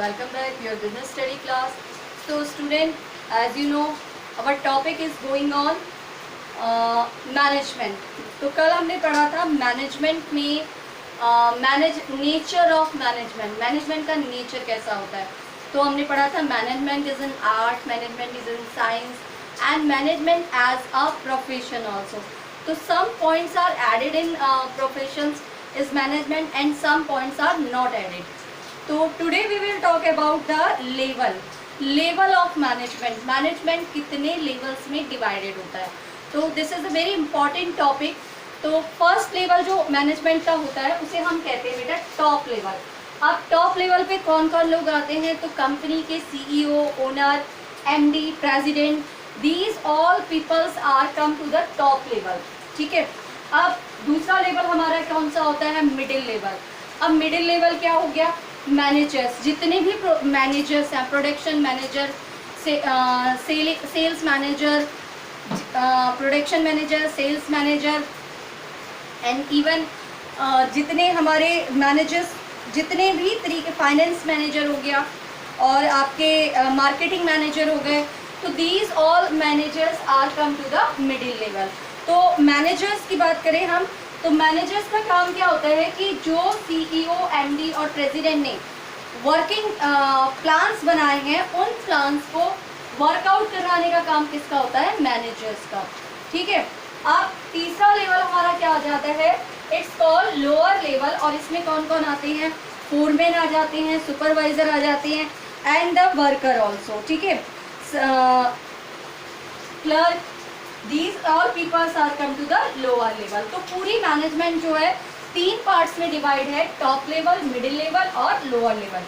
welcome back your business study class. So student, as you know, our topic is going on management. तो कल हमने पढ़ा था management में नेचर ऑफ मैनेजमेंट का नेचर कैसा होता है. तो हमने पढ़ा था management is an art, management is an science and management as a profession also. तो some points are added in professions is management and some points are not added. तो today we will talk about the level of management कितने levels में divided होता है. तो this is a very important topic. तो first level जो management का होता है उसे हम कहते हैं बेटा टॉप लेवल. अब टॉप लेवल पे कौन कौन लोग आते हैं, तो कंपनी के CEO, owner, MD, president, these all peoples are come to the top level. ठीक है. अब दूसरा लेवल हमारा कौन सा होता है, मिडिल लेवल. अब मिडिल लेवल क्या हो गया, मैनेजर्स, जितने भी मैनेजर्स हैं, production manager, sales manager, production manager, sales manager and even जितने हमारे मैनेजर्स, जितने भी तरीके, फाइनेंस मैनेजर हो गया और आपके मार्केटिंग मैनेजर हो गए. तो these all managers are come to the middle level. तो मैनेजर्स की बात करें हम, तो मैनेजर्स का काम क्या होता है कि जो सीईओ, एमडी और प्रेसिडेंट ने वर्किंग प्लान्स बनाए हैं, उन प्लान्स को वर्कआउट करवाने का काम किसका होता है, मैनेजर्स का. ठीक है. अब तीसरा लेवल हमारा क्या आ जाता है, इट्स कॉल्ड लोअर लेवल. और इसमें कौन कौन आते हैं, फोरमैन आ जाते हैं, सुपरवाइजर आ जाते हैं एंड द वर्कर ऑल्सो. ठीक है. Clerk, these all peoples are come to the lower level. तो पूरी मैनेजमेंट जो है तीन पार्ट्स में डिवाइड है, टॉप लेवल, मिडिल लेवल और लोअर लेवल.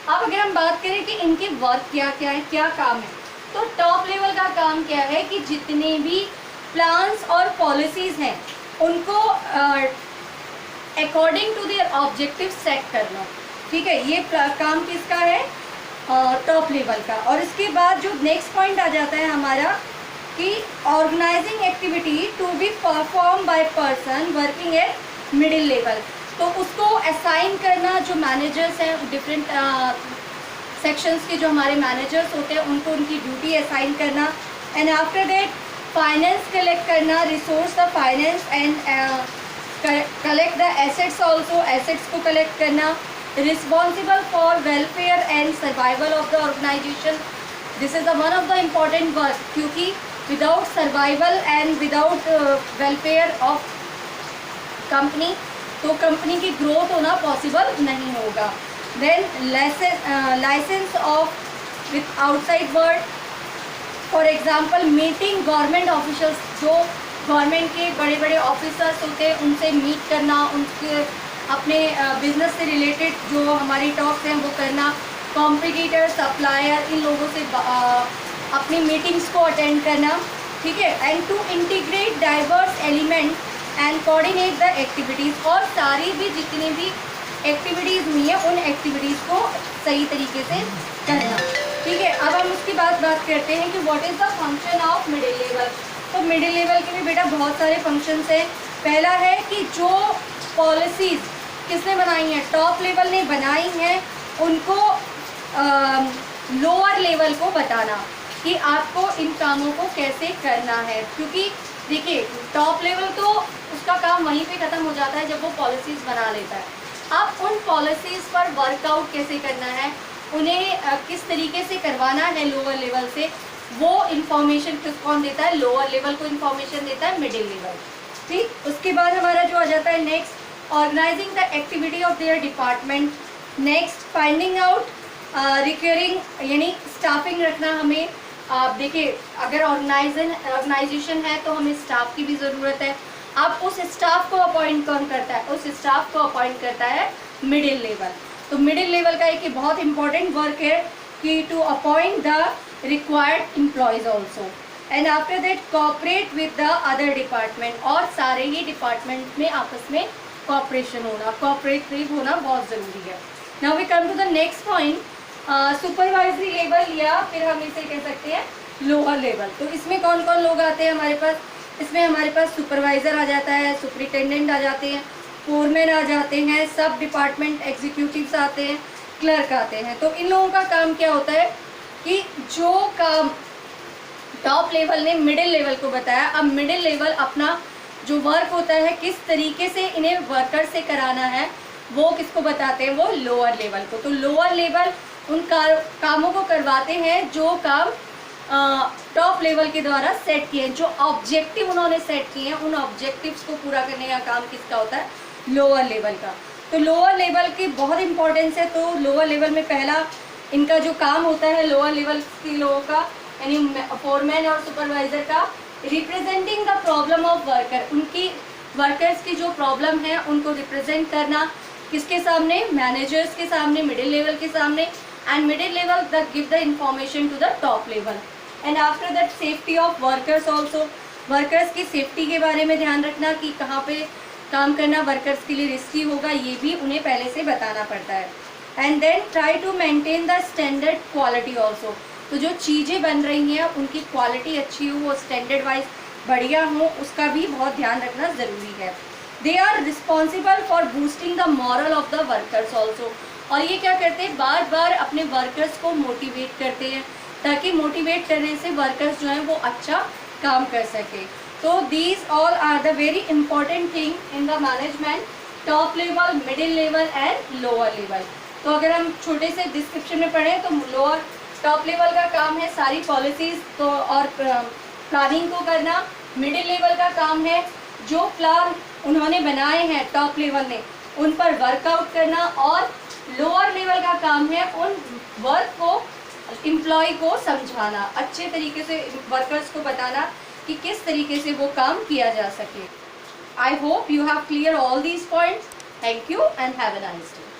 अब अगर हम बात करें कि इनके वर्क क्या क्या है, क्या काम है, तो टॉप लेवल का काम क्या है कि जितने भी प्लान्स और पॉलिसीज़ हैं उनको according to their objective set करना. ठीक है. ये काम किसका है, टॉप लेवल का. और इसके बाद जो नेक्स्ट पॉइंट आ जाता है हमारा कि organising activity to be perform by person working at middle level. तो उसको असाइन करना, जो मैनेजर्स हैं डिफरेंट सेक्शंस के जो हमारे मैनेजर्स होते हैं उनको उनकी ड्यूटी असाइन करना. And after that finance collect करना, resource the finance and collect the assets also, assets को कलेक्ट करना. Responsible for welfare and survival of the organisation. This is the one of the important work, क्योंकि without survival and without welfare of company तो company की growth होना possible नहीं होगा. Then licence of with outside world, for example meeting government officials, जो government के बड़े बड़े ऑफिसर्स होते हैं उनसे मीट करना, उनके अपने बिजनेस से रिलेटेड जो हमारी टॉक्स हैं वो करना, कॉम्पिटिटर, सप्लायर, इन लोगों से अपनी मीटिंग्स को अटेंड करना. ठीक है. And to integrate diverse element and coordinate the activities. और सारी भी जितनी भी एक्टिविटीज़ हुई हैं उन एक्टिविटीज़ को सही तरीके से करना. ठीक है. अब हम उसकी बात करते हैं कि what is the function of middle level. तो मिडिल लेवल के भी बेटा बहुत सारे फंक्शंस हैं. पहला है कि जो पॉलिसीज़ किसने बनाई हैं, टॉप लेवल ने बनाई हैं, उनको लोअर लेवल को बताना कि आपको इन कामों को कैसे करना है. क्योंकि देखिए टॉप लेवल तो उसका काम वहीं पे ख़त्म हो जाता है जब वो पॉलिसीज़ बना लेता है. अब उन पॉलिसीज़ पर वर्कआउट कैसे करना है, उन्हें किस तरीके से करवाना है लोअर लेवल से, वो इन्फॉर्मेशन कौन देता है, लोअर लेवल को इन्फॉर्मेशन देता है मिडिल लेवल. ठीक. उसके बाद हमारा जो आ जाता है next, organising the activity of their department. Next, finding out requiring, यानी स्टाफिंग रखना हमें. आप देखिए अगर ऑर्गेनाइजेशन है तो हमें स्टाफ की भी ज़रूरत है. अब उस स्टाफ को अपॉइंट कौन करता है, उस स्टाफ को अपॉइंट करता है मिडिल लेवल. तो मिडिल लेवल का एक बहुत इंपॉर्टेंट वर्क है कि to appoint the required employees also. And after that cooperate with the other department. और सारे ही डिपार्टमेंट में आपस में कोऑपरेशन होना, कोऑपरेटिव होना बहुत ज़रूरी है. Now we come to the next point, supervisory level, या फिर हम इसे कह सकते हैं लोअर लेवल. तो इसमें कौन कौन लोग आते हैं हमारे पास, इसमें हमारे पास सुपरवाइज़र आ जाता है, सुपरिटेंडेंट आ जाते हैं, फोरमैन आ जाते हैं, सब डिपार्टमेंट एग्जीक्यूटिव्स आते हैं, क्लर्क आते हैं। तो इन लोगों का काम क्या होता है कि जो काम टॉप लेवल ने मिडिल लेवल को बताया, अब मिडिल लेवल अपना जो वर्क होता है किस तरीके से इन्हें वर्कर से कराना है वो किसको बताते हैं, वो लोअर लेवल को। तो लोअर लेवल उन कामों को करवाते हैं जो काम टॉप लेवल के द्वारा सेट किए हैं, जो ऑब्जेक्टिव उन्होंने सेट किए हैं, उन ऑब्जेक्टिव्स को पूरा करने का काम किसका होता है, लोअर लेवल का। तो लोअर लेवल की बहुत इंपॉर्टेंस है। तो लोअर लेवल में पहला इनका जो काम होता है लोअर लेवल के लोगों का, यानी फोरमैन और सुपरवाइजर का, representing the problem of worker, उनकी वर्कर्स की जो प्रॉब्लम है उनको रिप्रेजेंट करना किसके सामने, मैनेजर्स के सामने, मिडिल लेवल के सामने, and middle level that give the information to the top level. And after that safety of workers also, workers की सेफ्टी के बारे में ध्यान रखना कि कहाँ पे काम करना वर्कर्स के लिए रिस्की होगा, ये भी उन्हें पहले से बताना पड़ता है। And then try to maintain the standard quality also, तो जो चीज़ें बन रही हैं उनकी क्वालिटी अच्छी हो, वो स्टैंडर्ड वाइज बढ़िया हो, उसका भी बहुत ध्यान रखना ज़रूरी है। They are responsible for boosting the morale of the workers also, और ये क्या करते हैं, बार बार अपने वर्कर्स को मोटिवेट करते हैं ताकि मोटिवेट करने से वर्कर्स जो हैं वो अच्छा काम कर सके। तो these all are the very important thing in the management, top level, middle level and lower level. तो अगर हम छोटे से डिस्क्रिप्शन में पढ़ें तो लोअर टॉप लेवल का काम है सारी पॉलिसीज़ तो और प्लानिंग को करना, मिडिल लेवल का काम है जो प्लान उन्होंने बनाए हैं टॉप लेवल ने उन पर वर्कआउट करना, और लोअर लेवल का काम है उन वर्क को एम्प्लॉय को समझाना, अच्छे तरीके से वर्कर्स को बताना कि किस तरीके से वो काम किया जा सके। I hope you have clear all these points. Thank you and have a nice day.